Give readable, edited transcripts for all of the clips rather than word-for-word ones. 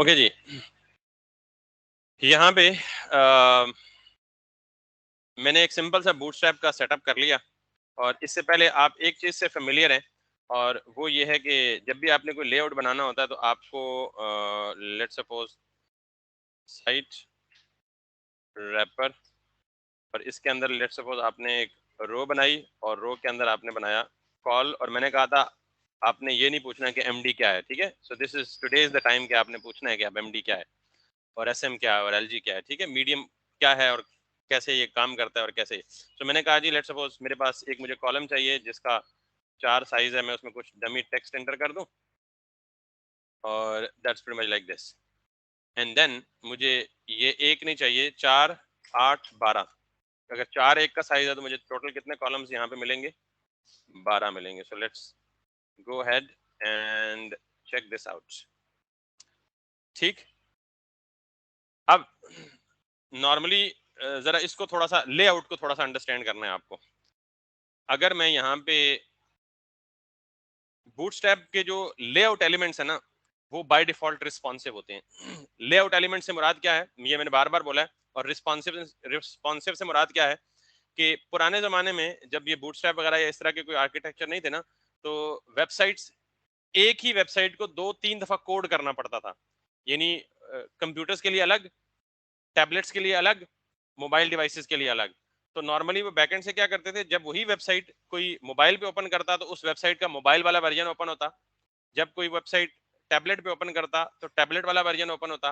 Okay जी, यहाँ पे मैंने एक सिंपल सा बूटस्ट्रैप का सेटअप कर लिया। और इससे पहले आप एक चीज़ से फेमिलियर हैं, और वो ये है कि जब भी आपने कोई लेआउट बनाना होता है तो आपको लेट्स सपोज साइट रैपर, और इसके अंदर लेट्स सपोज आपने एक रो बनाई और रो के अंदर आपने बनाया कॉल, और मैंने कहा था आपने ये नहीं पूछना कि एमडी क्या है, ठीक है। So this is today is the time कि आपने पूछना है कि आप एमडी क्या है और एसएम क्या है और एलजी क्या है, ठीक है। मीडियम क्या है और कैसे ये काम करता है और कैसे। तो मैंने कहा जी लेट्स सपोज मेरे पास एक मुझे कॉलम चाहिए जिसका 4 साइज है, मैं उसमें कुछ डमी टेक्स्ट एंटर कर दूं, और that's pretty much like this. And then मुझे ये एक नहीं चाहिए, 4 8 12। अगर 4 एक का साइज है तो मुझे टोटल कितने कॉलम्स यहाँ पे मिलेंगे, 12 मिलेंगे। So let's go head and check this out. ठीक, अब नॉर्मली जरा इसको थोड़ा सा लेआउट को थोड़ा सा अंडरस्टैंड करना है आपको। अगर मैं यहाँ पे बूटस्ट्रैप के जो लेआउट एलिमेंट्स है ना, वो बाय डिफॉल्ट रिस्पॉन्सिव होते हैं। लेआउट एलिमेंट से मुराद क्या है, ये मैंने बार बार बोला है। और रिस्पॉन्सिव से मुराद क्या है कि पुराने जमाने में जब ये बूटस्ट्रैप वगैरह या इस तरह के कोई आर्किटेक्चर नहीं थे ना, तो वेबसाइट्स, एक ही वेबसाइट को 2-3 दफा कोड करना पड़ता था। यानी कंप्यूटर्स के लिए अलग, टैबलेट्स के लिए अलग, मोबाइल डिवाइसेस के लिए अलग। तो नॉर्मली वो बैकएंड से क्या करते थे, जब वही वेबसाइट कोई मोबाइल पे ओपन करता तो उस वेबसाइट का मोबाइल वाला वर्जन ओपन होता, जब कोई वेबसाइट टैबलेट पे ओपन करता तो टैबलेट वाला वर्जन ओपन होता।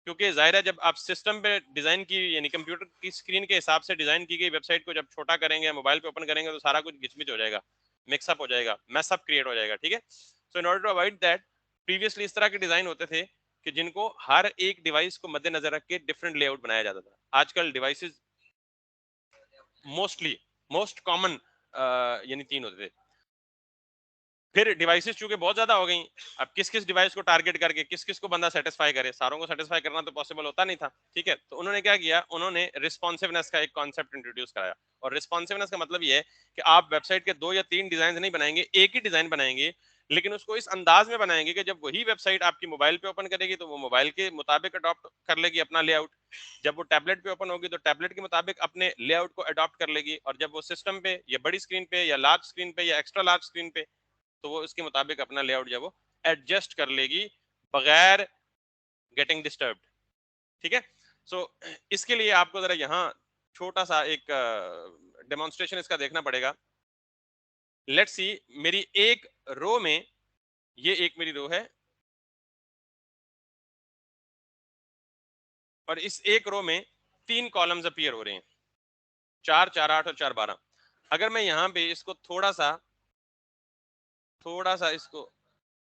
क्योंकि जाहिर है जब आप सिस्टम पे डिजाइन की यानी कंप्यूटर की स्क्रीन के हिसाब से डिजाइन की गई वेबसाइट को जब छोटा करेंगे, मोबाइल पे ओपन करेंगे, तो सारा कुछ गिचमिच हो जाएगा, मिक्सअप हो जाएगा, मैसअप क्रिएट हो जाएगा, ठीक है। So in order to avoid that, previously इस तरह के डिजाइन होते थे कि जिनको हर एक डिवाइस को मद्देनजर रख के डिफरेंट लेआउट बनाया जाता था। आजकल डिवाइसेस मोस्टली मोस्ट कॉमन यानी 3 होते थे। फिर डिवाइसेस चूंकि बहुत ज्यादा हो गई, अब किस किस डिवाइस को टारगेट करके किस किस को बंदा सेटिस्फाई करे, सारों को सेटिस्फाई करना तो पॉसिबल होता नहीं था, ठीक है। तो उन्होंने क्या किया, उन्होंने रिस्पॉन्सिवनेस का एक कॉन्सेप्ट इंट्रोड्यूस कराया। और रिस्पॉन्सिवनेस का मतलब ये है कि आप वेबसाइट के 2 या 3 डिजाइन नहीं बनाएंगे, एक ही डिजाइन बनाएंगे, लेकिन उसको इस अंदाज में बनाएंगे कि जब वही वेबसाइट आपकी मोबाइल पे ओपन करेगी तो वो मोबाइल के मुताबिक अडॉप्ट कर लेगी अपना लेआउट, जब वो टैबलेट पे ओपन होगी तो टैबलेट के मुताबिक अपने लेआउट को अडॉप्ट कर लेगी, और जब वो सिस्टम पे या बड़ी स्क्रीन पे या लार्ज स्क्रीन पे या एक्स्ट्रा लार्ज स्क्रीन पे, तो वो इसके मुताबिक अपना लेआउट जो वो एडजस्ट कर लेगी बगैर गेटिंग डिस्टर्ब्ड, ठीक है। सो इसके लिए आपको जरा यहाँ छोटा सा एक डेमोन्स्ट्रेशन इसका देखना पड़ेगा। लेट्स सी, मेरी एक रो में, ये एक मेरी रो है, और इस एक रो में 3 कॉलम्स अपीयर हो रहे हैं, 4 4 8 और 4 12। अगर मैं यहाँ पे इसको थोड़ा सा इसको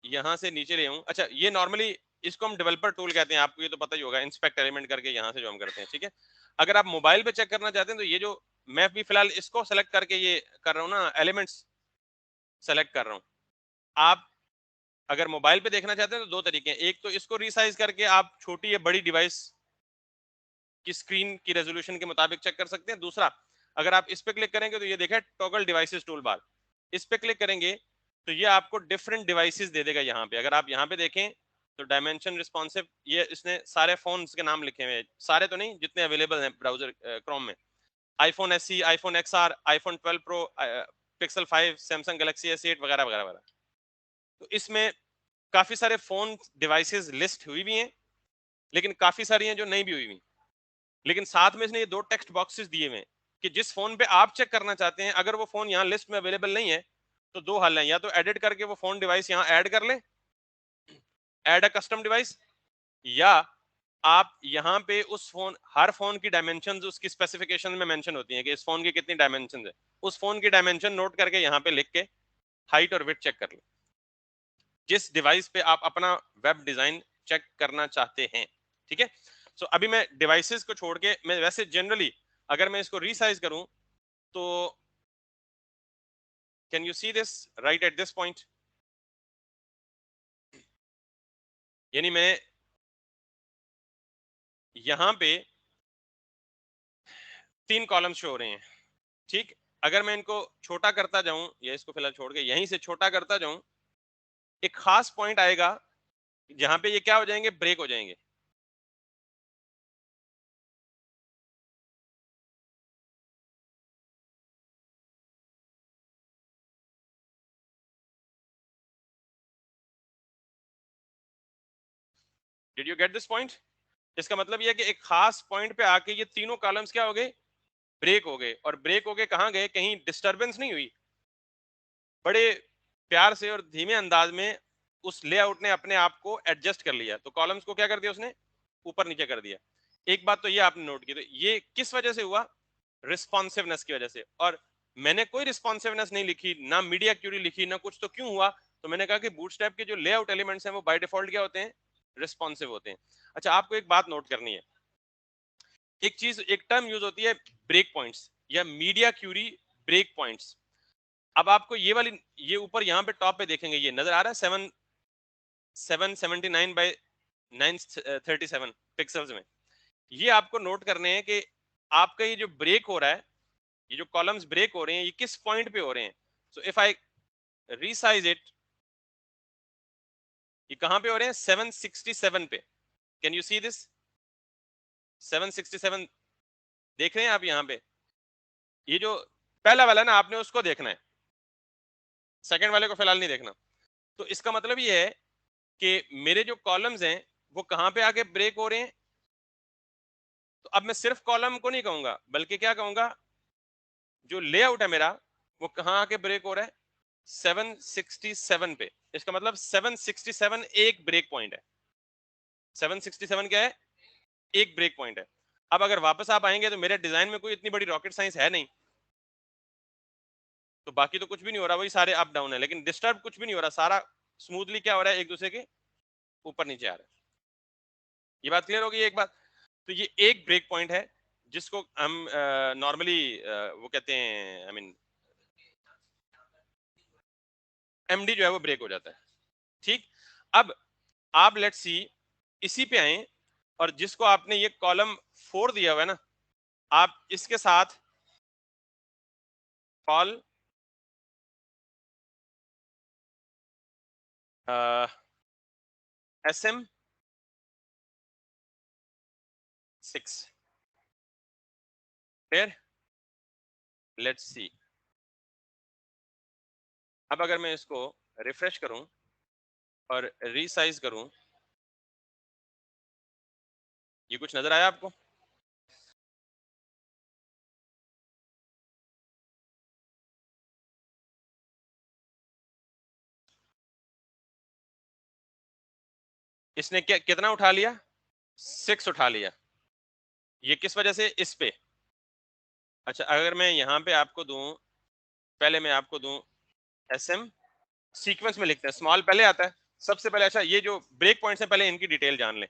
यहाँ से नीचे ले आऊं, अच्छा ये नॉर्मली इसको हम डेवलपर टूल कहते हैं, आपको ये तो पता ही होगा, इंस्पेक्ट एलिमेंट करके यहाँ से जो हम करते हैं, ठीक है। अगर आप मोबाइल पे चेक करना चाहते हैं तो ये जो मैं भी फिलहाल इसको सेलेक्ट करके ये कर रहा हूँ ना, एलिमेंट्स सेलेक्ट कर रहा हूँ। आप अगर मोबाइल पे देखना चाहते हैं तो 2 तरीके हैं, एक तो इसको रिसाइज करके आप छोटी या बड़ी डिवाइस की स्क्रीन की रेजोल्यूशन के मुताबिक चेक कर सकते हैं। दूसरा, अगर आप इस पे क्लिक करेंगे तो ये देखा टॉगल डिवाइसेस टूल बार, इस पे क्लिक करेंगे तो ये आपको डिफरेंट डिवाइसेस दे देगा। यहाँ पे अगर आप यहाँ पे देखें तो डायमेंशन रिस्पॉन्सिव, ये इसने सारे फोन्स के नाम लिखे हुए हैं, सारे तो नहीं जितने अवेलेबल हैं ब्राउजर क्रोम में, iPhone SE, iPhone XR, iPhone 12 pro, Pixel 5, Samsung Galaxy S8 वगैरह वगैरह वगैरह। तो इसमें काफी सारे फोन डिवाइसेस लिस्ट हुई भी हैं, लेकिन काफी सारी हैं जो नहीं भी हुई हुई। लेकिन साथ में इसने ये 2 टेक्स्ट बॉक्सेस दिए हुए हैं कि जिस फोन पे आप चेक करना चाहते हैं, अगर वो फोन यहाँ लिस्ट में अवेलेबल नहीं है तो 2 हल हैं, या तो एडिट करके वो फोन डिवाइस यहाँ ऐड कर ले, ऐड अ कस्टम डिवाइस, या आप यहाँ पे उस फोन, हर फोन की डायमेंशन उसकी स्पेसिफिकेशन में मेंशन होती है कि इस फोन की कितनी डायमेंशन है, उस फोन की डायमेंशन नोट करके यहाँ पे लिख के हाइट और विड्थ चेक कर ले, जिस डिवाइस पे आप अपना वेब डिजाइन चेक करना चाहते हैं, ठीक है। सो अभी मैं डिवाइसेस को छोड़ के, मैं वैसे जनरली अगर मैं इसको रीसाइज करूं तो can you see this right at this point, यानी मैं यहां पे 3 कॉलम शो हो रहे हैं, ठीक। अगर मैं इनको छोटा करता जाऊं, या इसको फिलहाल छोड़ के यहीं से छोटा करता जाऊं, एक खास पॉइंट आएगा जहां पे ये क्या हो जाएंगे, ब्रेक हो जाएंगे। Did you get this point? इसका मतलब ये है कि एक खास पॉइंट पे आके ये तीनों कॉलम्स क्या हो गए, ब्रेक हो गए। और ब्रेक हो गए कहाँ गए, कहीं डिस्टरबेंस नहीं हुई, बड़े प्यार से और धीमे अंदाज में उस लेआउट ने अपने आप को एडजस्ट कर लिया। तो कॉलम्स को क्या कर दिया उसने, ऊपर नीचे कर दिया। एक बात तो ये आपने नोट की, तो ये किस वजह से हुआ, रिस्पॉन्सिवनेस की वजह से। और मैंने कोई रिस्पॉन्सिवनेस नहीं लिखी, ना मीडिया क्यूरी लिखी, ना कुछ। तो क्यों हुआ, तो मैंने कहा कि बूटस्ट्रैप के जो लेआउट एलिमेंट्स हैं वो बाय डिफॉल्ट क्या होते हैं, रिस्पॉन्सिव होते हैं। अच्छा, आपको एक बात नोट करनी है, एक चीज, एक टर्म यूज होती है ब्रेक पॉइंट्स या मीडिया क्यूरी ब्रेक पॉइंट्स। अब आपको ये वाली, ये ऊपर यहाँ पे टॉप पे देखेंगे, ये नजर आ रहा है 779 बाय 937 पिक्सल्स में। ये आपको नोट करने हैं कि आपका ये जो ब्रेक हो रहा है, ये जो कॉलम्स ब्रेक हो रहे हैं, ये किस पॉइंट पे हो रहे हैं। So if I resize it, ये कहां पे हो रहे हैं, 767 पे। कैन यू सी दिस, 767 देख रहे हैं आप यहाँ पे। ये जो पहला वाला ना, आपने उसको देखना है, सेकंड वाले को फिलहाल नहीं देखना। तो इसका मतलब ये है कि मेरे जो कॉलम्स हैं वो कहां पे आके ब्रेक हो रहे हैं। तो अब मैं सिर्फ कॉलम को नहीं कहूंगा, बल्कि क्या कहूंगा, जो लेआउट है मेरा वो कहां आके ब्रेक हो रहा है, 767 पे। इसका मतलब 767 एक ब्रेक पॉइंट है, 767 क्या है, एक ब्रेक पॉइंट है। अब अगर वापस आप आएंगे तो मेरे डिजाइन में कोई इतनी बड़ी रॉकेट साइंस है नहीं, तो बाकी तो कुछ भी नहीं हो रहा, वही सारे अप डाउन है, लेकिन डिस्टर्ब कुछ भी नहीं हो रहा, सारा स्मूथली क्या हो रहा है, एक दूसरे के ऊपर नीचे आ रहा है। ये बात क्लियर होगी एक बात। तो ये एक ब्रेक पॉइंट है जिसको हम नॉर्मली वो कहते हैं, आई मीन एमडी जो है वो ब्रेक हो जाता है। ठीक, अब आप लेट्स सी इसी पे आए, और जिसको आपने ये कॉलम 4 दिया हुआ है ना, आप इसके साथ कॉल SM6, फिर लेट्स सी। अब अगर मैं इसको रिफ्रेश करूं और रीसाइज करूं, ये कुछ नजर आया आपको? इसने क्या कितना उठा लिया, 6 उठा लिया। ये किस वजह से, इस पे। अच्छा, अगर मैं यहाँ पे आपको दूं, पहले मैं आपको दूं SM, सीक्वेंस में लिखते हैं, स्मॉल पहले आता है सबसे पहले। अच्छा, ये जो ब्रेक पॉइंट्स हैं पहले इनकी डिटेल जान लें।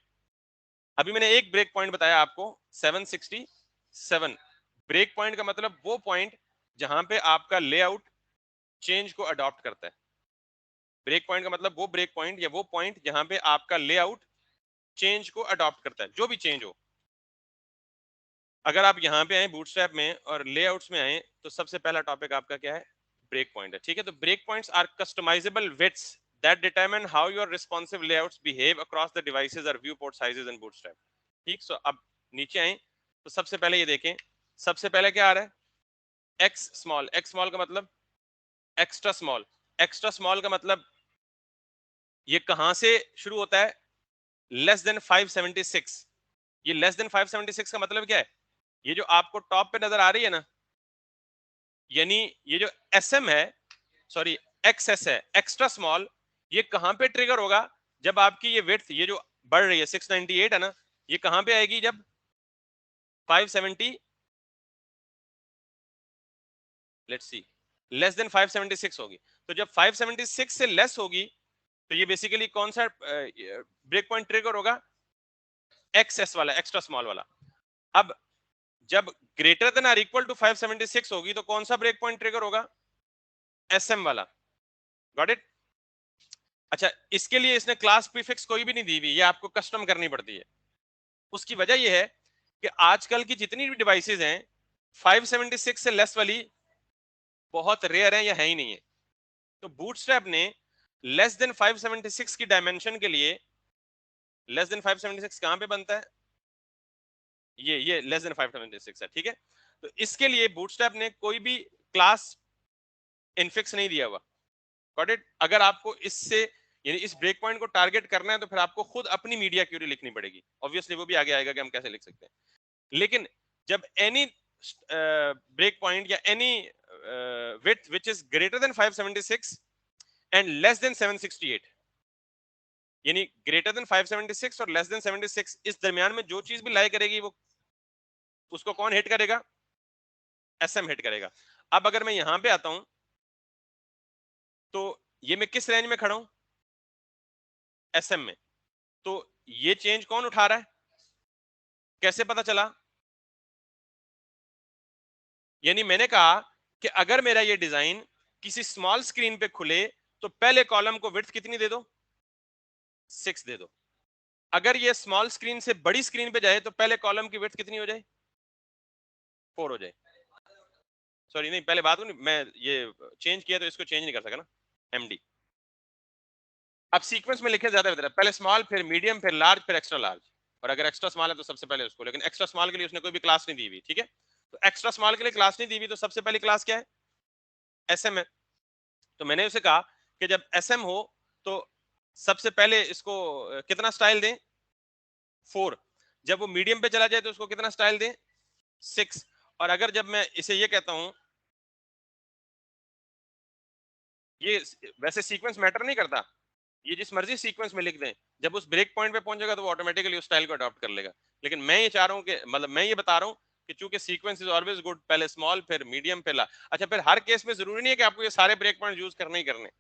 अभी मैंने एक ब्रेक पॉइंट बताया आपको, 767। ब्रेक पॉइंट का मतलब वो पॉइंट जहां पे आपका लेआउट चेंज को अडॉप्ट करता है। ब्रेक पॉइंट का मतलब वो ब्रेक पॉइंट या वो पॉइंट जहां पे आपका लेआउट चेंज को अडॉप्ट करता है, जो भी चेंज हो। अगर आप यहाँ पे आए बूटस्ट्रैप में और लेआउट्स में आए, तो सबसे पहला टॉपिक आपका क्या है, ब्रेक पॉइंट है। ठीक है, तो break points are customisable widths that determine how your responsive layouts behave across the devices or viewport sizes in bootstrap। ठीक, सो अब नीचे आए तो सबसे पहले ये देखें, सबसे पहले क्या आ रहा है, एक्स स्मॉल। एक्स स्मॉल का मतलब एक्स्ट्रा स्मॉल। एक्स्ट्रा स्मॉल का मतलब ये कहां से शुरू होता है, लेस देन 576। ये लेस देन 576 का मतलब क्या है, ये जो आपको टॉप पे नजर आ रही है ना, यानी ये जो SM है, सॉरी XS है, एक्स्ट्रा स्मॉल, ये कहां पे ट्रिगर होगा, जब आपकी ये विड्थ, ये जो बढ़ रही है 698 है ना, ये कहां पे आएगी, जब 570, लेट्स सी, लेस देन 576 होगी। तो जब 576 से लेस होगी, तो ये बेसिकली कौन सा ब्रेक पॉइंट ट्रिगर होगा, XS वाला, एक्स्ट्रा स्मॉल वाला। अब जब greater than or equal to 576 होगी, तो कौन सा ब्रेक पॉइंट ट्रिगर होगा, SM वाला। Got it? अच्छा, इसके लिए इसने क्लास प्रीफिक्स कोई भी नहीं दी हुई, ये आपको कस्टम करनी पड़ती है। उसकी वजह यह है कि आजकल की जितनी भी डिवाइसेज हैं, 576 से लेस वाली बहुत रेयर है या है ही नहीं है। तो बूटस्ट्रैप ने लेस देन 576 की डायमेंशन के लिए लेस देन 576 कहां पे बनता है? ये लेस देन 576 है, ठीक है। तो इसके लिए बूटस्ट्रैप ने कोई भी क्लास इनफिक्स नहीं दिया हुआ, गॉट इट। अगर आपको इससे यानी इस ब्रेक पॉइंट को टारगेट करना है तो फिर आपको खुद अपनी मीडिया क्यूरी लिखनी पड़ेगी, ऑब्वियसली वो भी आगे आएगा कि हम कैसे लिख सकते हैं। लेकिन जब एनी ब्रेक पॉइंट या any width which is greater than 576 and less than 768, यानी ग्रेटर देन 576 और लेस देन 76, इस दरमियान में जो चीज भी लाई करेगी वो उसको कौन हिट करेगा? एसएम हिट करेगा। अब अगर मैं यहां पे आता हूं तो ये मैं किस रेंज में खड़ा हूं? एसएम में। तो ये चेंज कौन उठा रहा है? कैसे पता चला? यानी मैंने कहा कि अगर मेरा ये डिजाइन किसी स्मॉल स्क्रीन पे खुले तो पहले कॉलम को विड्थ कितनी दे दो? 6 दे दो। अगर ये स्मॉल स्क्रीन से बड़ी स्क्रीन पे जाए तो पहले कॉलम की विड्थ कितनी हो जाए? 4 हो जाए। सॉरी नहीं, पहले बात नहीं, मैं ये चेंज किया तो इसको चेंज नहीं कर सका ना, एमडी। अब सीक्वेंस में लिखे ज्यादा बेहतर है, पहले स्मॉल फिर मीडियम फिर लार्ज फिर एक्स्ट्रा लार्ज। और अगर एक्स्ट्रा स्मॉल है तो सबसे पहले उसको, लेकिन एक्स्ट्रा स्मॉल के लिए उसने कोई भी क्लास नहीं दी हुई, ठीक है। तो एक्स्ट्रा स्मॉल के लिए क्लास नहीं दी हुई तो सबसे पहली क्लास क्या है? एसएम है। तो मैंने उसे कहा कि जब एसएम हो तो सबसे पहले इसको कितना स्टाइल दें? 4। जब वो मीडियम पे चला जाए तो उसको कितना स्टाइल दें? 6। और अगर जब मैं इसे ये कहता हूं, ये वैसे सीक्वेंस मैटर नहीं करता, ये जिस मर्जी सीक्वेंस में लिख दें, जब उस ब्रेक पॉइंट पे पहुंचेगा तो वो ऑटोमेटिकली उस स्टाइल को अडॉप्ट कर लेगा। लेकिन मैं ये चाह रहा हूं कि मतलब मैं ये बता रहा हूं कि चूंकि सीक्वेंस इज ऑलवेज गुड, पहले स्मॉल फिर मीडियम फिर लार्ज। अच्छा, फिर हर केस में जरूरी नहीं है कि आपको ये सारे ब्रेक पॉइंट यूज करने ही करने।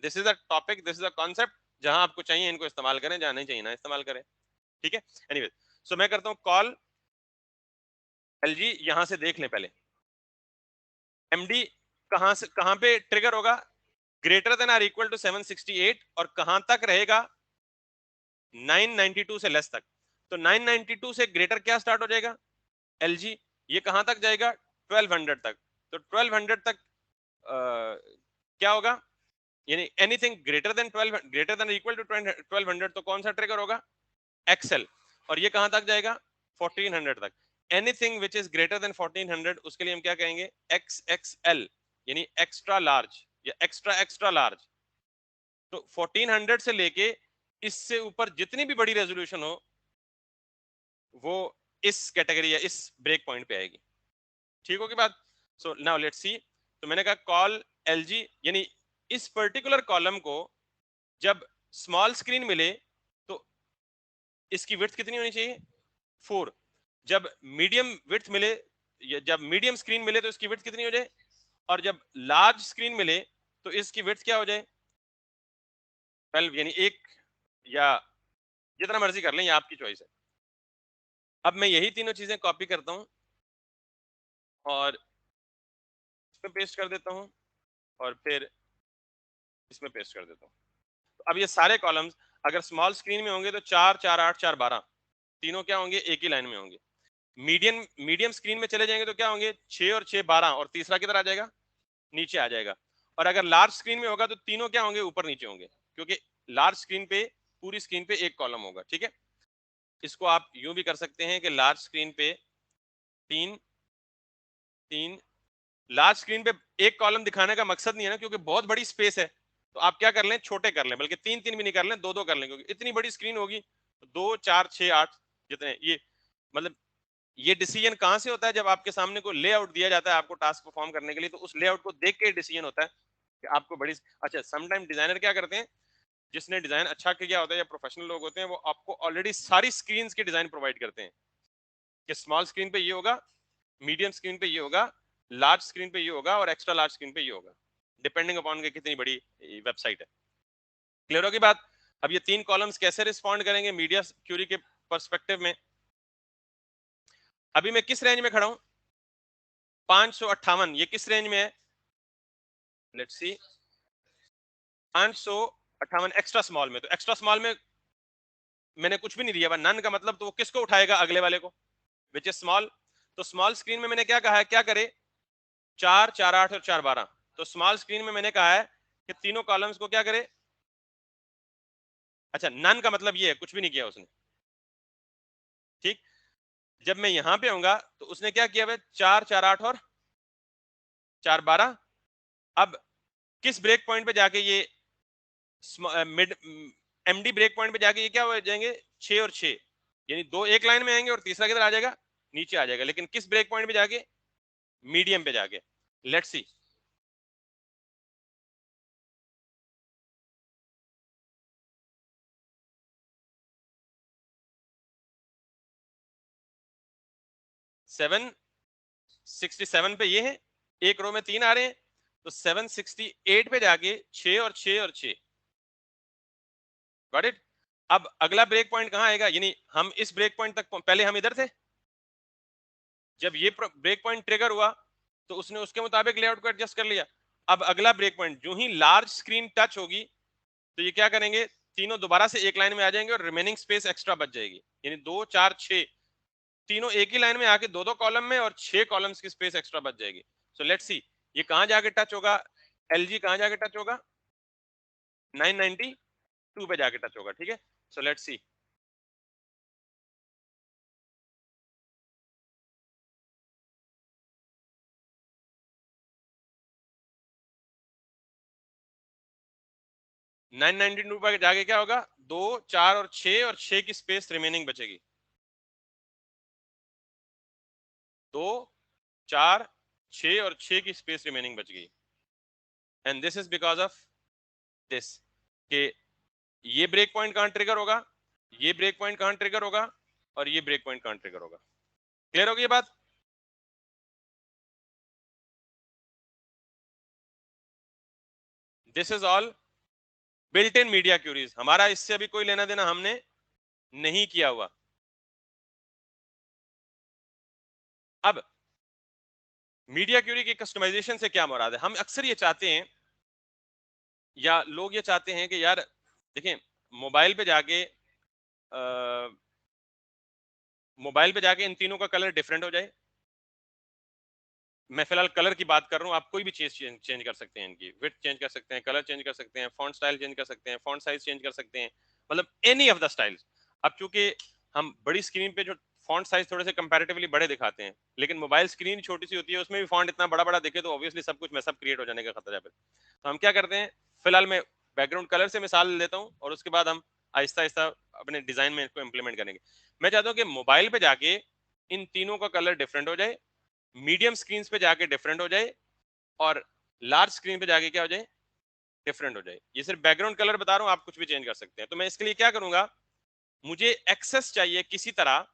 This is a topic, this is a concept, जहां आपको चाहिए इनको इस्तेमाल करें, जहां नहीं चाहिए ना इस्तेमाल करें, ठीक है। एनीवे, सो मैं करता हूं कॉल एलजी, यहां से देख लें पहले एमडी कहां पे ट्रिगर होगा? Greater than or equal to 768 और कहां तक रहेगा? 992 से लेस तक। तो 992 से ग्रेटर क्या स्टार्ट हो जाएगा? एलजी। ये कहां तक जाएगा? 1200 तक। तो 1200 तक क्या होगा? यानी anything greater than 12, greater than equal to 1200 तो कौन सा ट्रिगर होगा? एक्सेल। और ये कहां तक जाएगा? 1400 तक। Anything which is greater than 1400 उसके लिए हम क्या कहेंगे? एक्स एक्सएल, यानी एक्स्ट्रा लार्ज या एक्स्ट्रा एक्स्ट्रा लार्ज। तो 1400 से लेके इससे ऊपर जितनी भी बड़ी रेजोल्यूशन हो वो इस कैटेगरी या इस ब्रेक पॉइंट पे आएगी, ठीक होगी बात। So now let's see. तो मैंने कहा कॉल एलजी, यानी इस पर्टिकुलर कॉलम को जब स्मॉल स्क्रीन मिले तो इसकी विड्थ कितनी होनी चाहिए? 4। जब मीडियम विड्थ मिले या जब मीडियम स्क्रीन मिले तो इसकी विड्थ कितनी हो जाए? और जब लार्ज स्क्रीन मिले तो इसकी विड्थ क्या हो जाए? 12, यानी 1 या जितना मर्जी कर लें, ये आपकी चॉइस है। अब मैं यही तीनों चीजें कॉपी करता हूं और इसमें पेस्ट कर देता हूं और फिर इसमें पेस्ट कर देता हूं। तो अब ये सारे कॉलम्स अगर स्मॉल स्क्रीन में होंगे तो 4 4 8 4 12 तीनों क्या होंगे? एक ही लाइन में होंगे। मीडियम मीडियम स्क्रीन में चले जाएंगे तो क्या होंगे? 6 और 6 12 और तीसरा किधर आ जाएगा? नीचे आ जाएगा। और अगर लार्ज स्क्रीन में होगा तो तीनों क्या होंगे? ऊपर नीचे होंगे, क्योंकि लार्ज स्क्रीन पे पूरी स्क्रीन पे एक कॉलम होगा, ठीक है। इसको आप यूं भी कर सकते हैं कि लार्ज स्क्रीन पे 3 3, लार्ज स्क्रीन पे एक कॉलम दिखाने का मकसद नहीं है ना, क्योंकि बहुत बड़ी स्पेस है, तो आप क्या कर लें? छोटे कर लें, बल्कि 3 3 भी नहीं कर लें, 2 2 कर लें, क्योंकि इतनी बड़ी स्क्रीन होगी तो 2 4 6 8 जितने ये मतलब ये डिसीजन कहां से होता है? जब आपके सामने को लेआउट दिया जाता है आपको टास्क परफॉर्म करने के लिए, तो उस लेआउट को देख के डिसीजन होता है कि आपको बड़ी। अच्छा, समटाइम डिजाइनर क्या करते हैं, जिसने डिजाइन अच्छा किया होता है या प्रोफेशनल लोग होते हैं, वो आपको ऑलरेडी सारी स्क्रीन के डिजाइन प्रोवाइड करते हैं कि स्मॉल स्क्रीन पे ये होगा, मीडियम स्क्रीन पे ये होगा, लार्ज स्क्रीन पे ये होगा और एक्स्ट्रा लार्ज स्क्रीन पे ये होगा, डिपेंडिंग अपॉन के कितनी बड़ी वेबसाइट है। क्लियर होगी बात? अब ये 3 कॉलम्स कैसे रिस्पॉन्ड करेंगे मीडिया क्यूरी के पर्सपेक्टिव में? अभी मैं किस रेंज में खड़ा हूं? 558। ये किस रेंज में है? लेट्स सी, 558 एक्स्ट्रा स्मॉल में। तो एक्स्ट्रा स्मॉल में मैंने कुछ भी नहीं दिया, नन का मतलब तो वो किसको उठाएगा? अगले वाले को, विच इज स्मॉल। तो स्मॉल स्क्रीन में मैंने क्या कहा है? क्या करे? 4 4 8 और 4 12। तो स्मॉल स्क्रीन में मैंने कहा है कि तीनों कॉलम्स को क्या करे? अच्छा, नन का मतलब ये है कुछ भी नहीं किया उसने, ठीक। जब मैं यहां पे आऊंगा तो उसने क्या किया है, 4 4 8 और 4 12। अब किस ब्रेक पॉइंट पे जाके ये मिड एमडी ब्रेक पॉइंट पे जाके ये क्या हो जाएंगे, 6 और 6, यानी दो एक लाइन में आएंगे और तीसरा किधर आ जाएगा, नीचे आ जाएगा। लेकिन किस ब्रेक पॉइंट पे जाके, मीडियम पे जाके। Let's see. सेवन 67 पे ये है, एक रो में 3 आ रहे हैं, तो 768 पे जाके 6 और 6 और 6। Got it. अब अगला ब्रेक पॉइंट कहां आएगा, यानी हम इस ब्रेक पॉइंट तक पहले हम इधर थे, जब ये ब्रेक पॉइंट ट्रिगर हुआ तो उसने उसके मुताबिक लेआउट को एडजस्ट कर लिया। अब अगला ब्रेक पॉइंट जो ही लार्ज स्क्रीन टच होगी तो ये क्या करेंगे, तीनों दोबारा से एक लाइन में आ जाएंगे और रिमेनिंग स्पेस एक्स्ट्रा बच जाएगी, यानी 2 4 6 तीनों एक ही लाइन में आके दो दो कॉलम में और 6 कॉलम्स की स्पेस एक्स्ट्रा बच जाएगी। सो लेट्स सी ये कहां जाके टच होगा, एलजी कहां जाके टच होगा, 992 पे जाके टच होगा, ठीक है। So let's see. 992 पर जाके क्या होगा, 2 4 और 6 और 6 की स्पेस रिमेनिंग बचेगी, 2 4 6 और 6 की स्पेस रिमेनिंग बच गई। And this is because of this, कि ये ब्रेक पॉइंट कहां ट्रिगर होगा, ये ब्रेक पॉइंट कहां ट्रिगर होगा और ये ब्रेक पॉइंट कहां ट्रिगर होगा। क्लियर होगी ये बात। This is all built in media queries, हमारा इससे अभी कोई लेना देना हमने नहीं किया हुआ। अब मीडिया क्यूरी की कस्टमाइजेशन से क्या मुराद है, हम अक्सर ये चाहते हैं या लोग ये चाहते हैं कि यार देखें, मोबाइल पे जाके मोबाइल पे जाके इन तीनों का कलर डिफरेंट हो जाए। मैं फिलहाल कलर की बात कर रहा हूँ, आप कोई भी चीज चेंज कर सकते हैं, इनकी विड्थ चेंज कर सकते हैं, कलर चेंज कर सकते हैं, फॉन्ट स्टाइल चेंज कर सकते हैं, फॉन्ट साइज चेंज कर सकते हैं, मतलब एनी ऑफ द स्टाइल्स। अब चूंकि हम बड़ी स्क्रीन पे जो फॉन्ट साइज थोड़े से कंपैरेटिवली बड़े दिखाते हैं, लेकिन मोबाइल स्क्रीन छोटी सी होती है, उसमें भी फॉन्ट इतना बड़ा बड़ा दिखे तो ऑब्वियसली सब कुछ मैसअप क्रिएट हो जाने का खतरा है। तो हम क्या करते हैं, फिलहाल मैं बैकग्राउंड कलर से मिसाल लेता हूँ और उसके बाद हम आहिस्ता आहिस्ता अपने डिजाइन में इसको इंप्लीमेंट करेंगे। मैं चाहता हूँ कि मोबाइल पे जाके इन तीनों का कलर डिफरेंट हो जाए, मीडियम स्क्रीन पे जाके डिफरेंट हो जाए और लार्ज स्क्रीन पे जाके क्या हो जाए, डिफरेंट हो जाए। ये सिर्फ बैकग्राउंड कलर बता रहा हूँ, आप कुछ भी चेंज कर सकते हैं। तो मैं इसके लिए क्या करूंगा, मुझे एक्सेस चाहिए किसी तरह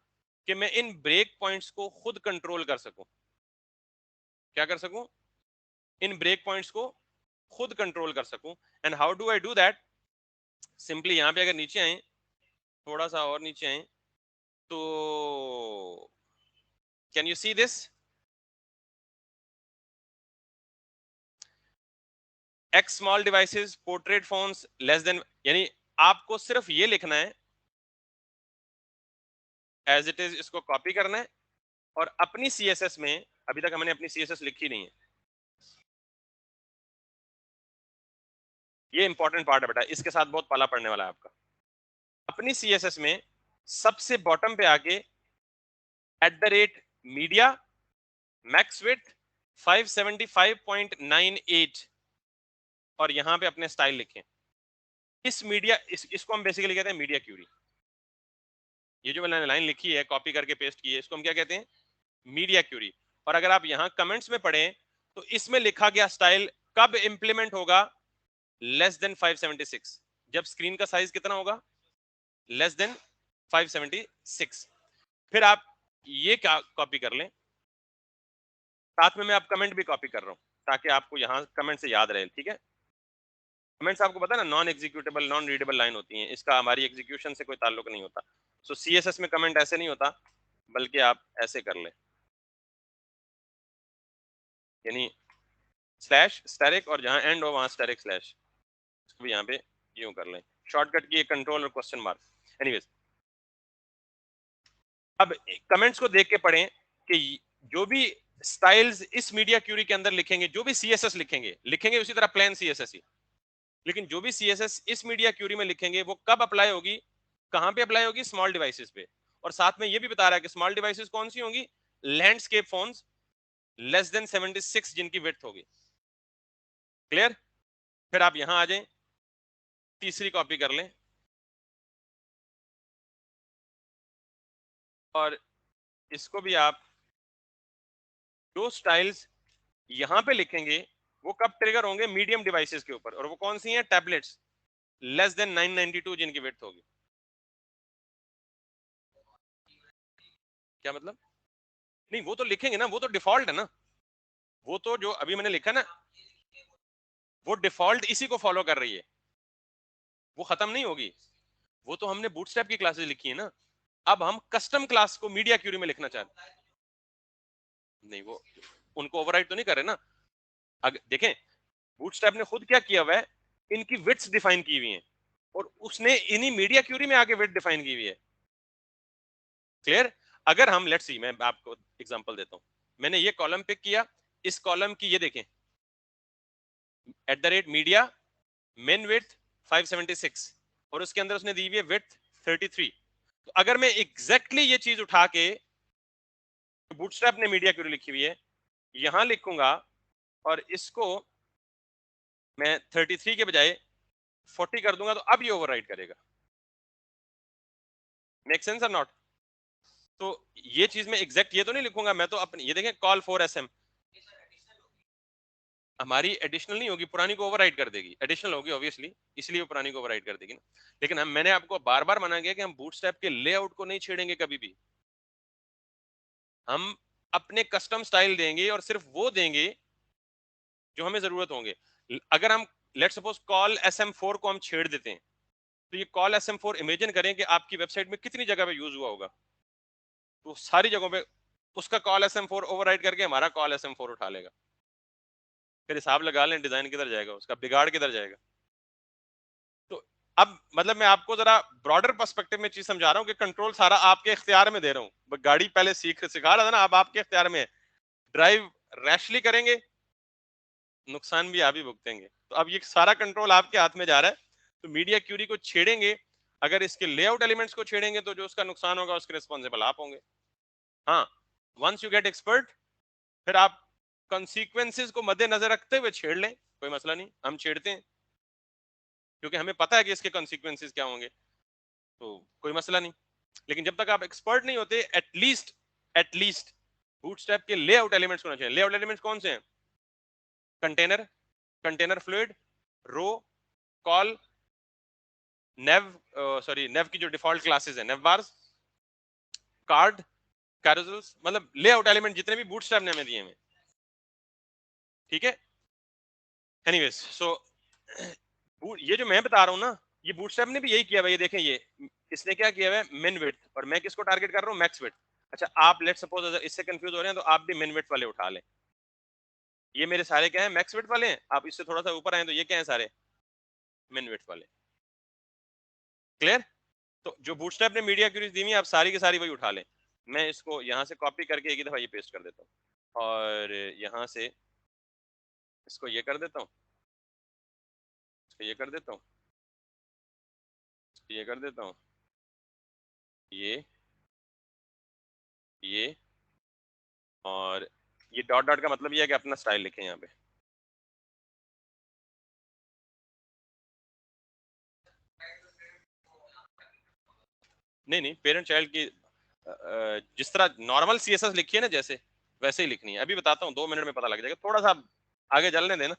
कि मैं इन ब्रेक पॉइंट्स को खुद कंट्रोल कर सकूं। क्या कर सकूं, इन ब्रेक पॉइंट्स को खुद कंट्रोल कर सकूं। And how do I do that, simply यहां पे अगर नीचे आए, थोड़ा सा और नीचे आए, तो can you see this, x small devices portrait phones less than, यानी आपको सिर्फ ये लिखना है एज इट इज, इसको कॉपी करना है और अपनी सीएसएस में, अभी तक हमने अपनी सीएसएस लिखी नहीं है, ये इंपॉर्टेंट पार्ट है बेटा, इसके साथ बहुत पाला पड़ने वाला है आपका। अपनी सीएसएस में सबसे बॉटम पे आके @मीडिया मैक्स विड्थ 575.98 और यहां पे अपने स्टाइल लिखें। इस मीडिया इसको हम बेसिकली कहते हैं मीडिया क्यूरी। ये जो मैंने लाइन लिखी है, कॉपी करके पेस्ट की है, इसको हम क्या कहते हैं, मीडिया क्यूरी। और अगर आप यहां कमेंट्स में पढ़ें तो इसमें लिखा गया स्टाइल कब इंप्लीमेंट होगा, लेस देन 576, जब स्क्रीन का साइज कितना होगा, लेस देन 576। फिर आप ये क्या कॉपी कर लें, साथ में मैं आप कमेंट भी कॉपी कर रहा हूं ताकि आपको यहां कमेंट से याद रहे, ठीक है। कमेंट्स आपको पता है ना, non executable non readable line होती हैं, इसका हमारी एग्जीक्यूशन से कोई ताल्लुक नहीं होता। सो सीएसएस में कमेंट ऐसे नहीं होता, बल्कि आप ऐसे कर ले, यानी स्लैश स्टैरिक और जहां एंड हो वहां स्टैरिक स्लैश, इसको भी यहाँ पे यूं कर लें। शॉर्टकट की कंट्रोल और क्वेश्चन मार्क। एनीवेज, अब कमेंट्स को देख के पढ़ें कि जो भी स्टाइल्स इस मीडिया क्यूरी के अंदर लिखेंगे, जो भी सीएसएस लिखेंगे, लिखेंगे उसी तरह प्लेन सीएसएस ही, लेकिन जो भी सीएसएस इस मीडिया क्यूरी में लिखेंगे वो कब अप्लाई होगी, कहां पे अप्लाई होगी, स्मॉल डिवाइसेस पे। और साथ में ये भी बता रहा है कि स्मॉल डिवाइसेस कौन सी होंगी, लैंडस्केप फोन्स लेस देन 76 जिनकी विड्थ होगी। क्लियर? फिर आप यहां आ जाएं, तीसरी कॉपी कर लें और इसको भी आप जो स्टाइल्स यहां पे लिखेंगे वो कब ट्रिगर होंगे, मीडियम डिवाइसेस के ऊपर, और वो कौन सी हैं, टैबलेट्स लेस देन 992 जिनकी विड्थ होगी। क्या मतलब? नहीं वो तो लिखेंगे ना, वो तो डिफॉल्ट है ना, वो तो जो अभी मैंने लिखा ना वो डिफॉल्ट इसी को फॉलो कर रही है, वो खत्म नहीं होगी। वो तो हमने बूटस्ट्रैप की क्लासेस लिखी है ना, अब हम कस्टम क्लास को मीडिया क्यूरी में लिखना चाहते हैं। नहीं वो उनको ओवरराइड तो नहीं कर रहे ना। अगर देखें बूटस्ट्रैप ने खुद क्या किया हुआ है, इनकी विड्थ डिफाइन की हुई है और उसने इन्हीं मीडिया क्यूरी में आके विड्थ डिफाइन की हुई है। क्लियर? अगर हम लेट्स सी, मैं आपको एग्जांपल देता हूं, मैंने ये कॉलम पिक किया, इस कॉलम की ये देखें @media min width 576 और उसके अंदर उसने दी हुई है width 33। तो अगर मैं एग्जैक्टली ये चीज उठा के बूटस्ट्रैप ने मीडिया क्यूरी लिखी हुई है यहां लिखूंगा और इसको मैं 33 के बजाय 40 कर दूंगा, तो अब ये ओवरराइड करेगा। मेक सेंस और नॉट? तो ये चीज में एग्जैक्ट ये तो नहीं लिखूंगा, मैं तो अपनी ये देखें कॉल 4SM हमारी एडिशनल नहीं होगी, पुरानी को ओवरराइड कर देगी, एडिशनल होगी ऑब्वियसली, इसलिए वो पुरानी को ओवरराइड कर देगी ना। लेकिन हम मैंने आपको बार बार मना किया कि हम बूटस्ट्रैप के लेआउट को नहीं छेड़ेंगे कभी भी, हम अपने कस्टम स्टाइल देंगे और सिर्फ वो देंगे जो हमें जरूरत होंगे। अगर हम लेट्स सपोज कॉल SM4 को हम छेड़ देते हैं, तो ये कॉल SM4 इमेजिन करें कि आपकी वेबसाइट में कितनी जगह पे यूज हुआ होगा, तो सारी जगहों पे उसका कॉल SM4 ओवरराइड करके हमारा कॉल SM4 उठा लेगा। फिर हिसाब लगा लें डिजाइन किधर जाएगा, उसका बिगाड़ किधर जाएगा। तो अब मतलब मैं आपको जरा ब्रॉडर पर्सपेक्टिव में चीज समझा रहा हूँ कि कंट्रोल सारा आपके इख्तियार में दे रहा हूँ। गाड़ी पहले सिखा रहा था ना, अब आपके इख्तियार में है। ड्राइव रैशली करेंगे, नुकसान भी आप ही भुगतेंगे। तो अब ये सारा कंट्रोल आपके हाथ में जा रहा है। तो मीडिया क्यूरी को छेड़ेंगे, अगर इसके लेआउट एलिमेंट्स को छेड़ेंगे तो जो उसका नुकसान होगा उसके रिस्पॉन्सिबल आप होंगे। हाँ, वंस यू गेट एक्सपर्ट फिर आप कॉन्सिक्वेंसेस को मद्देनजर रखते हुए छेड़ लें, कोई मसला नहीं, हम छेड़ते हैं क्योंकि हमें पता है कि इसके कॉन्सिक्वेंसेस क्या होंगे, तो कोई मसला नहीं। लेकिन जब तक आप एक्सपर्ट नहीं होते, एटलीस्ट बूटस्ट्रैप के लेआउट एलिमेंट्स होना चाहिए। लेआउट एलिमेंट्स कौन से हैं? कंटेनर, कंटेनर फ्लूइड, रो, कॉल, नेव, सॉरी नेव की जो डिफॉल्ट क्लासेस है, नेव बार्स, कार्ड, कैरोजल्स, मतलब लेआउट एलिमेंट जितने भी बूटस्ट्रैप ने हमें दिए हैं। ठीक है, एनीवेज सो ये जो मैं बता रहा हूँ ना, ये बूटस्ट्रैप ने भी यही किया भाई, ये देखें ये इसने क्या किया है, मिन विड्थ, और मैं किसको टारगेट कर रहा हूँ, मैक्स विड्थ। अच्छा आप लेट सपोज अगर इससे कंफ्यूज हो रहे हैं तो आप भी मिन विड्थ वाले उठा लें। ये मेरे सारे क्या है, मैक्स विड्थ वाले हैं, आप इससे थोड़ा सा ऊपर आए तो ये क्या है, सारे मिन विड्थ वाले। क्लियर? तो जो बूटस्ट्रैप ने मीडिया क्यूरीज दी हुई आप सारी की सारी वही उठा लें। मैं इसको यहाँ से कॉपी करके एक ही दफा ये पेस्ट कर देता हूँ और यहाँ से इसको ये कर देता हूँ, इसको ये कर देता हूँ, ये कर देता हूँ, ये और ये डॉट डॉट का मतलब ये है कि अपना स्टाइल लिखें यहाँ पे। नहीं नहीं, पेरेंट चाइल्ड की जिस तरह नॉर्मल सीएसएस लिखी है ना जैसे, वैसे ही लिखनी है। अभी बताता हूँ, 2 मिनट में पता लग जाएगा, थोड़ा सा आगे चलने देना।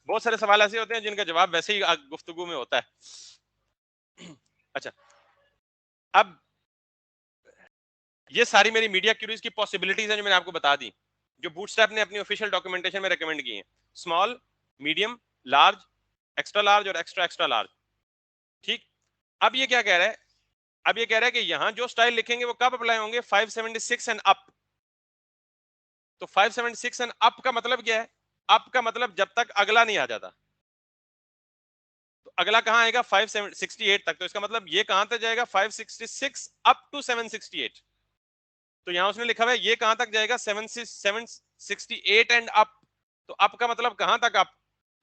बहुत सारे सवाल ऐसे होते हैं जिनका जवाब वैसे ही गुफ्तगू में होता है। अच्छा, अब ये सारी मेरी मीडिया क्यूरीज की पॉसिबिलिटीज हैं जो मैंने आपको बता दी, जो बूटस्ट्रैप ने अपनी ऑफिशियल डॉक्यूमेंटेशन में रेकमेंड की है। Small, medium, large, extra large और एक्स्ट्रा एक्स्ट्रा लार्ज। ठीक, अब ये क्या कह रहा है, अब ये कह रहा है कि यहां जो स्टाइल लिखेंगे वो कब अप्लाई होंगे, 576 एंड अप। तो 576 एंड अप का मतलब क्या है, अप का मतलब जब तक अगला नहीं आ जाता। तो अगला कहां आएगा, 568 तक, तो इसका मतलब ये कहां तक जाएगा, 566 अप टू 768। तो यहां उसने लिखा हुआ है ये कहां तक जाएगा, 768 एंड अप। तो अप का मतलब कहां तक अप,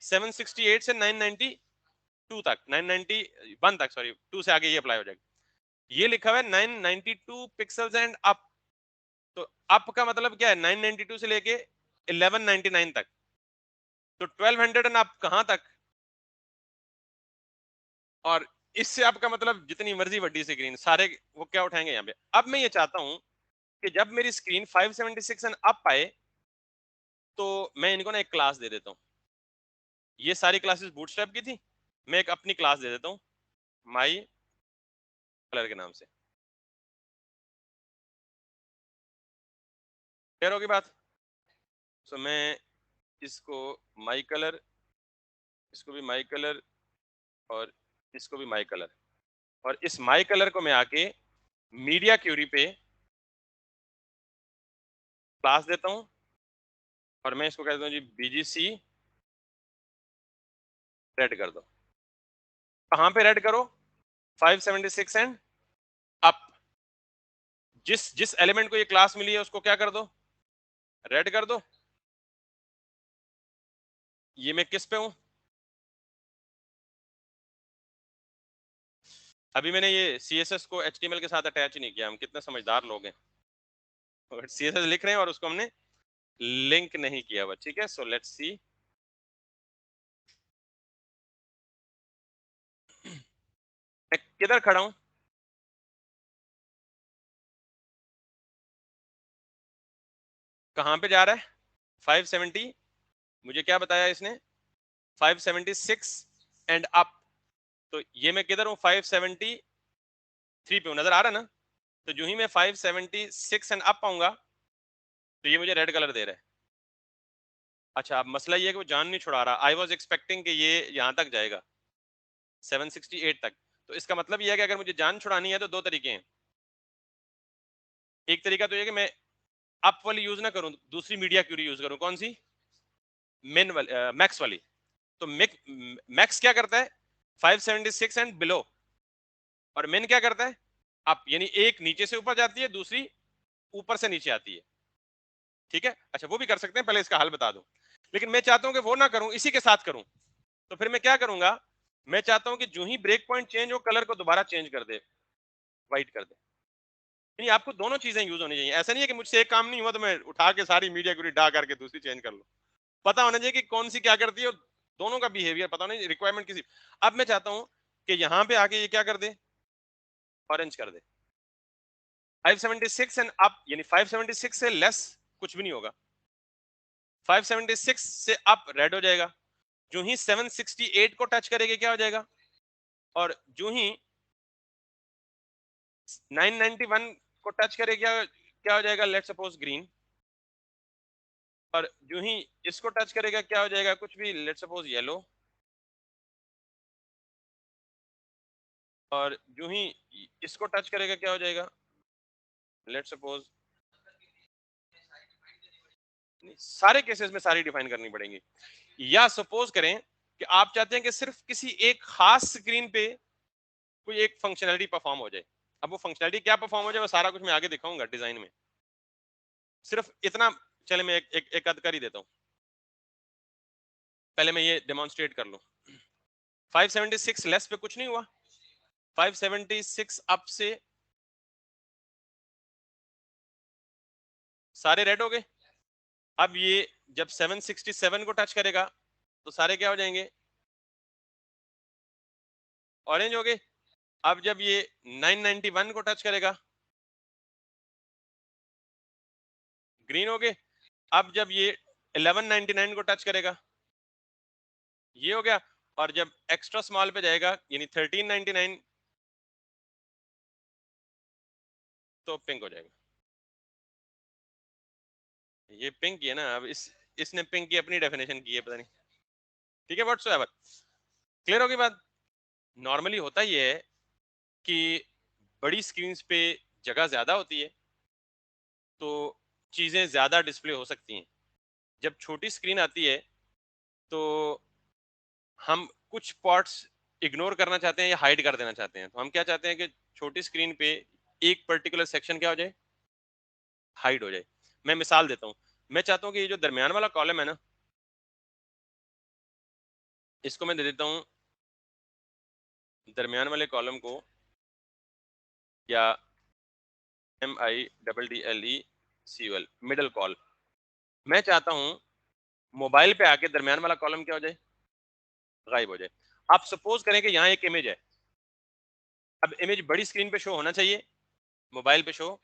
768 से 992 2 तक, 991 तक, सॉरी 2 से आगे ये अप्लाई हो जाएगा। ये लिखा हुआ है 992 पिक्सल्स एंड अप, तो अप का मतलब क्या है, 992 से लेके 1199 तक, तो 1200 एंड अप कहां तक, और इससे आपका मतलब जितनी मर्जी बड़ी स्क्रीन, सारे वो क्या उठाएंगे यहाँ पे। अब मैं ये चाहता हूं कि जब मेरी स्क्रीन 576 एंड अप आए, तो मैं इनको ना एक क्लास दे देता हूँ। ये सारी क्लासेस बूटस्ट्रैप की थी, मैं एक अपनी क्लास दे देता हूँ माई कलर के नाम से। क्लियर होगी बात। सो मैं इसको माई कलर, इसको भी माई कलर, और इसको भी माई कलर, और इस माई कलर को मैं आके मीडिया क्यूरी पे क्लास देता हूँ, और मैं इसको कहता हूँ जी बीजीसी रेड कर दो। कहां पे रेड करो, 576 एंड अप, जिस जिस एलिमेंट को ये क्लास मिली है उसको क्या कर दो, रेड कर दो। ये मैं किस पे हूं, अभी मैंने ये सीएसएस को एचटीएमएल के साथ अटैच नहीं किया, हम कितने समझदार लोग हैं, सीएसएस लिख रहे हैं और उसको हमने लिंक नहीं किया हुआ, ठीक है। सो लेट्स सी, मैं किधर खड़ा हूं, कहां पे जा रहा है, 570, मुझे क्या बताया इसने, 576 एंड अप, तो ये मैं किधर हूं, 573 पे हूं, नजर आ रहा है ना। तो जो ही मैं 576 एंड अप आऊंगा, तो ये मुझे रेड कलर दे रहा है। अच्छा, अब मसला ये है कि वो जान नहीं छुड़ा रहा, आई वॉज एक्सपेक्टिंग कि ये यहां तक जाएगा 768 तक। तो इसका मतलब ये है कि अगर मुझे जान छुड़ानी है तो दो तरीके हैं। एक तरीका तो ये कि मैं अप वाली यूज ना करूं, दूसरी मीडिया क्यूरी यूज करूं, कौन सी, मिन वाली, मैक्स वाली। तो मैक्स क्या करता है, 576 एंड बिलो, और मिन क्या करता है, अप, यानी एक नीचे से ऊपर जाती है, दूसरी ऊपर से नीचे आती है, ठीक है। अच्छा वो भी कर सकते हैं, पहले इसका हल बता दूं, लेकिन मैं चाहता हूं कि वो ना करूं, इसी के साथ करूं। तो फिर मैं क्या करूंगा, मैं चाहता हूं कि जो ही ब्रेक पॉइंट चेंज हो, कलर को दोबारा चेंज कर दे, व्हाइट कर दे। नहीं, आपको दोनों चीजें यूज होनी चाहिए, ऐसा नहीं है कि मुझसे एक काम नहीं हुआ तो मैं उठा के सारी मीडिया क्यूरी डा करके दूसरी चेंज कर लूं। पता होना चाहिए कि कौन सी क्या करती है, और दोनों का बिहेवियर पता होना चाहिए, रिक्वायरमेंट किसी। अब मैं चाहता हूं कि यहां पे आके ये क्या कर दे, ऑरेंज कर दे, 576 एंड अप, यानी 576 से लेस कुछ भी नहीं होगा, 576 से अप रेड हो जाएगा, जो ही 768 को टच करेगा क्या हो जाएगा, और जो ही 991 को टच करेगा क्या हो जाएगा, लेट्स सपोज ग्रीन, और जो ही इसको टच करेगा क्या हो जाएगा, कुछ भी, लेट्स सपोज येलो, और जो ही इसको टच करेगा क्या हो जाएगा, लेट्स सपोज, सारे केसेस में सारी डिफाइन करनी पड़ेंगी। या सपोज करें कि आप चाहते हैं कि सिर्फ किसी एक खास स्क्रीन पे कोई एक फंक्शनैलिटी परफॉर्म हो जाए। अब वो फंक्शनैलिटी क्या परफॉर्म हो जाए, वो सारा कुछ मैं आगे दिखाऊंगा डिजाइन में, सिर्फ इतना, चले मैं एक अद कर ही देता हूं, पहले मैं ये डेमोन्स्ट्रेट कर लूं। 576 लेस पे कुछ नहीं हुआ, 576 अप से सारे रेड हो गए। अब ये जब 767 को टच करेगा तो सारे क्या हो जाएंगे, ऑरेंज हो गए। अब जब ये 991 को टच करेगा, ग्रीन हो गए। अब जब ये 1199 को टच करेगा, ये हो गया। और जब एक्स्ट्रा स्मॉल पे जाएगा यानी 1399, तो पिंक हो जाएगा। ये पिंक ही है ना, अब इसने पिंक की अपनी डेफिनेशन की है, पता नहीं, ठीक है, व्हाटसोएवर। क्लियर होगी बात। नॉर्मली होता ये है कि बड़ी स्क्रीन पे जगह ज्यादा होती है, तो चीजें ज्यादा डिस्प्ले हो सकती हैं। जब छोटी स्क्रीन आती है, तो हम कुछ पार्ट्स इग्नोर करना चाहते हैं या हाइड कर देना चाहते हैं, तो हम क्या चाहते हैं कि छोटी स्क्रीन पे एक पर्टिकुलर सेक्शन क्या हो जाए, हाइड हो जाए। मैं मिसाल देता हूँ, मैं चाहता हूँ कि ये जो दरमियान वाला कॉलम है ना, इसको मैं दे देता हूँ दरमियान वाले कॉलम को, या MIDDLECOL, मिडल कॉल, मैं चाहता हूं मोबाइल पे आके दरमियान वाला कॉलम क्या हो जाए, गायब हो जाए। आप सपोज करें कि यहाँ एक इमेज है, अब इमेज बड़ी स्क्रीन पे शो होना चाहिए, मोबाइल पे शो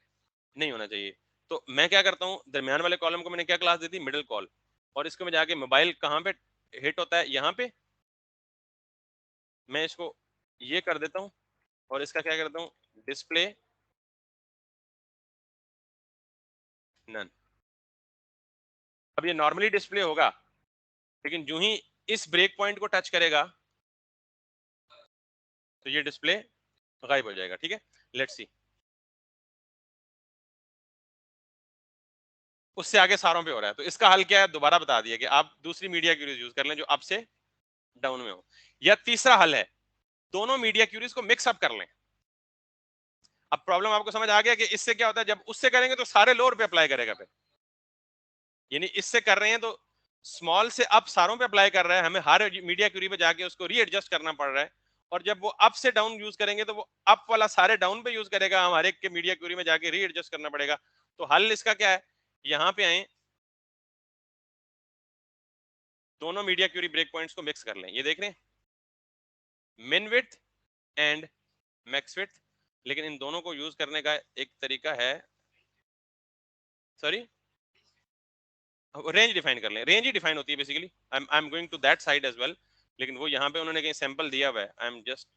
नहीं होना चाहिए। तो मैं क्या करता हूँ, दरमियान वाले कॉलम को मैंने क्या क्लास दी थी, मिडिल कॉल, और इसको मैं जाके मोबाइल कहाँ पे हिट होता है, यहाँ पे मैं इसको ये कर देता हूँ, और इसका क्या करता हूँ, डिस्प्ले नन। अब ये नॉर्मली डिस्प्ले होगा, लेकिन जो ही इस ब्रेक पॉइंट को टच करेगा तो ये डिस्प्ले गायब हो जाएगा। ठीक है, लेट्स सी। उससे आगे सारों पे हो रहा है, तो इसका हल क्या है, दोबारा बता दिया कि आप दूसरी मीडिया क्यूरीज यूज कर लें जो अप से डाउन में हो, या तीसरा हल है, दोनों मीडिया क्यूरीज को मिक्स अप कर लें। अब प्रॉब्लम आपको समझ आ गया कि इससे क्या होता है, जब उससे करेंगे तो सारे लोअर पे अप्लाई करेगा फिर, यानी इससे कर रहे हैं तो स्मॉल से अप सारों पे अप्लाई कर रहा है, हमें हर मीडिया क्यूरी पे जाके उसको रीएडजस्ट करना पड़ रहा है। और जब वो अप से डाउन यूज करेंगे तो वो अप वाला सारे डाउन पे यूज करेगा, हमारे के मीडिया क्यूरी में जाके रीएडजस्ट करना पड़ेगा। तो हल इसका क्या है, यहाँ पे आए, दोनों मीडिया क्यूरी ब्रेक पॉइंट्स को मिक्स कर लें। ये देख रहे हैं, मिन विड्थ एंड मैक्स विड्थ, लेकिन इन दोनों को यूज करने का एक तरीका है, सॉरी, रेंज डिफाइन कर लें। रेंज ही डिफाइन होती है basically, I am going to that side as well, लेकिन वो यहाँ पे उन्होंने कहीं सैंपल दिया हुआ है, आई एम जस्ट,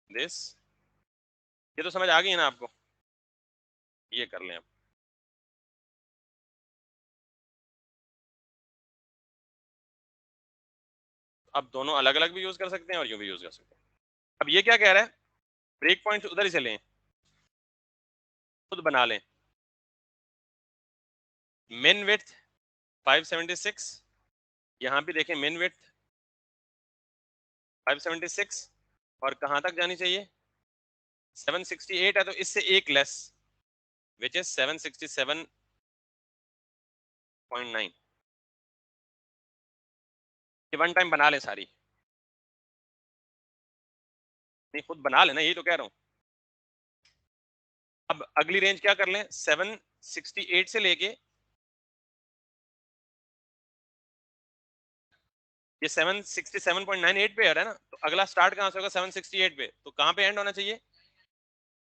दिस, ये तो समझ आ गई है ना आपको, ये कर लें। अब दोनों अलग अलग भी यूज कर सकते हैं और यूं भी यूज कर सकते हैं। अब ये क्या कह रहा है, ब्रेक पॉइंट उधर ही से लें, खुद बना लें। मिन विड्थ 576, यहाँ भी देखें मिन विड्थ 576, और कहाँ तक जानी चाहिए, 768 है, तो इससे एक लेस, विच इज 767.9। ये वन टाइम बना लें सारी, नहीं खुद बना लेना, यही तो कह रहा हूं। अब अगली रेंज क्या कर लें, 768 से लेके ये 767.98 पे है ना, तो अगला स्टार्ट कहां से होगा, 768 पे, तो कहां पे एंड होना चाहिए,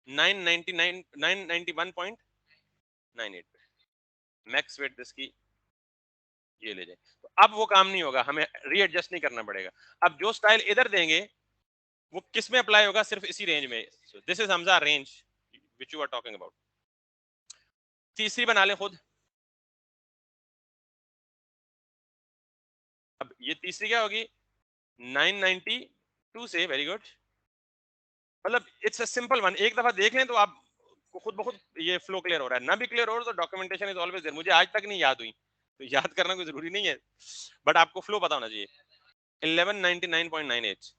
999 991.98 पे। मैक्स वेट इसकी ये ले जाए, तो अब वो काम नहीं होगा, हमें रीएडजस्ट नहीं करना पड़ेगा। अब जो स्टाइल इधर देंगे वो किस में अप्लाई होगा, सिर्फ इसी रेंज में। दिस इज हमजा range which you are talking about. तीसरी बना लें खुद। अब ये तीसरी क्या होगी, 992 से, वेरी गुड, मतलब इट्स अ सिंपल वन, एक दफा देख लें तो आप को खुद ब खुद ये फ्लो क्लियर हो रहा है। ना भी क्लियर हो रहा तो डॉक्यूमेंटेशन इज ऑलवेज देयर, मुझे आज तक नहीं याद हुई, तो याद करना कोई जरूरी नहीं है, बट आपको फ्लो पता होना चाहिए। 1199.98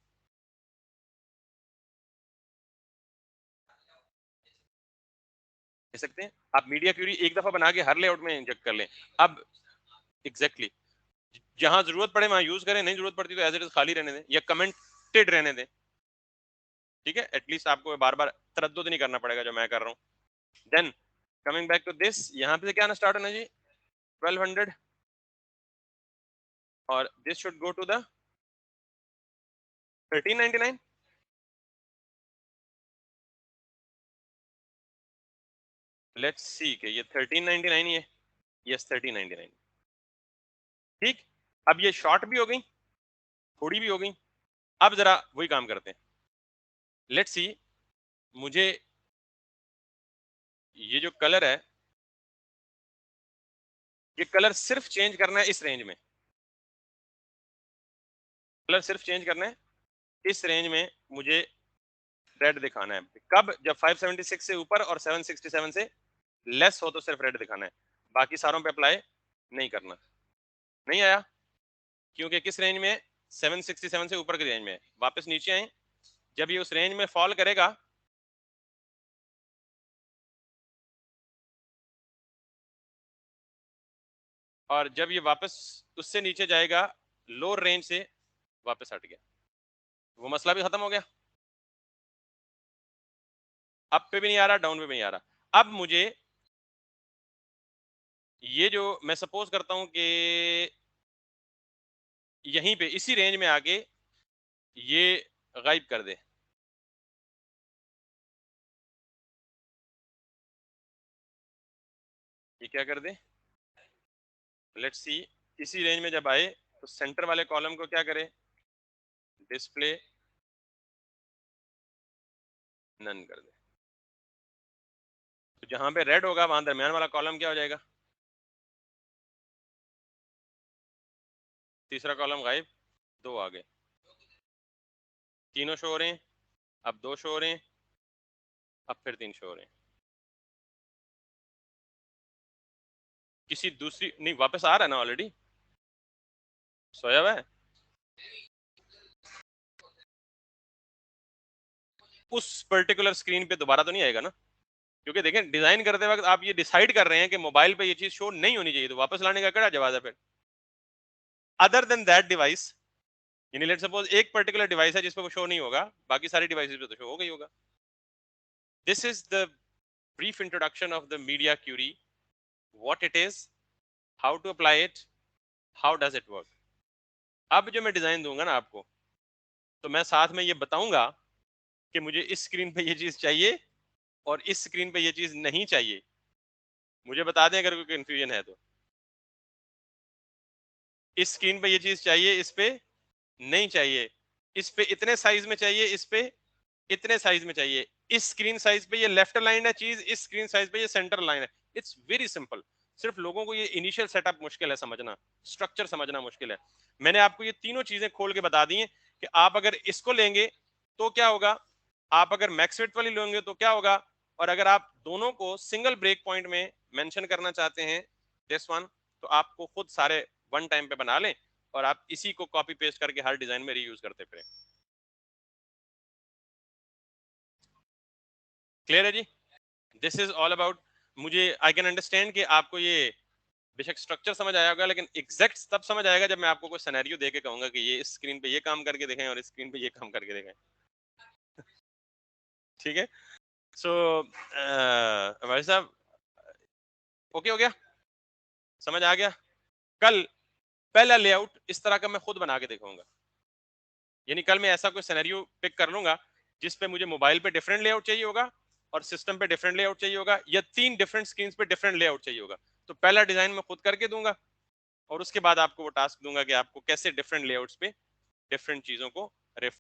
कह सकते हैं आप, मीडिया क्यूरी एक दफा बना के हर लेआउट में इंजेक्ट कर लें। अब एग्जैक्टली exactly, जहां जरूरत पड़े वहां यूज करें, नहीं जरूरत पड़ती तो एज इट इज खाली रहने दें या कमेंटेड रहने दें। ठीक है, एटलीस्ट आपको बार बार तरद्दुद नहीं करना पड़ेगा जो मैं कर रहा हूँ। Then coming back to this, यहाँ पे क्या आना स्टार्ट होना जी, 1200, और this should go to the 1399। Let's see के ये 1399 ही है, यस 1399। ठीक, अब ये शॉर्ट भी हो गई, थोड़ी भी हो गई। अब जरा वही काम करते हैं, लेट्स सी, मुझे ये जो कलर है, ये कलर सिर्फ चेंज करना है इस रेंज में, कलर सिर्फ चेंज करना है इस रेंज में, मुझे रेड दिखाना है। कब, जब 576 से ऊपर और 767 से लेस हो तो सिर्फ रेड दिखाना है, बाकी सारों पे अप्लाई नहीं करना। नहीं आया, क्योंकि किस रेंज में, 767 से ऊपर की रेंज में। वापस नीचे आए, जब ये उस रेंज में फॉल करेगा और जब ये वापस उससे नीचे जाएगा लोअर रेंज से, वापस हट गया, वो मसला भी खत्म हो गया। अप पे भी नहीं आ रहा, डाउन पे भी नहीं आ रहा। अब मुझे ये जो मैं सपोज करता हूं कि यहीं पे इसी रेंज में आके ये गायब कर दे, ये क्या कर दे, लेट्स सी, इसी रेंज में जब आए तो सेंटर वाले कॉलम को क्या करे, डिस्प्ले नन कर दे। तो जहां पे रेड होगा वहां दरमियान वाला कॉलम क्या हो जाएगा, तीसरा कॉलम गायब, दो आ गए, तीनों शो हो रहे हैं, अब दो शो हो रहे हैं, अब फिर तीन शो हो रहे हैं। किसी दूसरी नहीं, वापस आ रहा है ना, ऑलरेडी सोया हुआ है, उस पर्टिकुलर स्क्रीन पे दोबारा तो नहीं आएगा ना, क्योंकि देखें डिजाइन करते वक्त आप ये डिसाइड कर रहे हैं कि मोबाइल पे ये चीज शो नहीं होनी चाहिए, तो वापस लाने का क्या जवाब है फिर, अदर देन दैट डिवाइस, यानी लेट सपोज एक पर्टिकुलर डिवाइस है जिस पे वो शो नहीं होगा, बाकी सारी डिवाइसेस पे तो शो होगा ही होगा। This is the brief introduction of the media query, what it is, how to apply it, how does it work. अब जो मैं डिजाइन दूंगा ना आपको, तो मैं साथ में ये बताऊंगा कि मुझे इस स्क्रीन पे ये चीज चाहिए और इस स्क्रीन पे ये चीज नहीं चाहिए। मुझे बता दें अगर कोई कंफ्यूजन है तो, इस स्क्रीन पे ये चीज चाहिए, इस पे नहीं चाहिए, इस पे इतने साइज में चाहिए, इस पे इतने साइज में चाहिए, इस स्क्रीन साइज पे ये लेफ्ट लाइन है चीज, इस स्क्रीन साइज पे ये सेंटर लाइन है। It's very simple. सिर्फ लोगों को ये इनिशियल सेटअप मुश्किल है समझना, स्ट्रक्चर समझना मुश्किल है। मैंने आपको ये तीनों चीजें खोल के बता दी हैं कि आप अगर इसको लेंगे तो क्या होगा, आप अगर मैक्सवेट वाली लेंगे तो क्या होगा, और अगर आप दोनों को सिंगल ब्रेक पॉइंट में मेंशन करना चाहते हैं दिस वन, तो आपको खुद सारे वन टाइम पे बना लें और आप इसी को कॉपी पेस्ट करके हर डिजाइन में रीयूज करते फिरें। क्लियर है जी? दिस इज ऑल अबाउट, मुझे आई कैन अंडरस्टैंड कि आपको ये बेशक स्ट्रक्चर समझ आया होगा, लेकिन एग्जैक्ट तब समझ आएगा जब मैं आपको कोई सिनेरियो देके कहूंगा कि ये इस स्क्रीन पे ये काम करके दिखाएं और इस स्क्रीन पे ये काम करके दिखाएं। ठीक है, सो भाई साहब, ओके हो गया, समझ आ गया। कल पहला लेआउट इस तरह का मैं खुद बना के दिखाऊंगा, यानी कल मैं ऐसा कोई सिनेरियो पिक कर लूंगा जिस पे मुझे मोबाइल पे डिफरेंट लेआउट चाहिए होगा और सिस्टम पे डिफरेंट लेआउट चाहिए होगा, या तीन डिफरेंट स्क्रीन पे डिफरेंट लेआउट चाहिए होगा। तो पहला डिजाइन मैं खुद करके दूंगा और उसके बाद आपको वो टास्क दूंगा कि आपको कैसे डिफरेंट लेआउट्स पे डिफरेंट चीजों को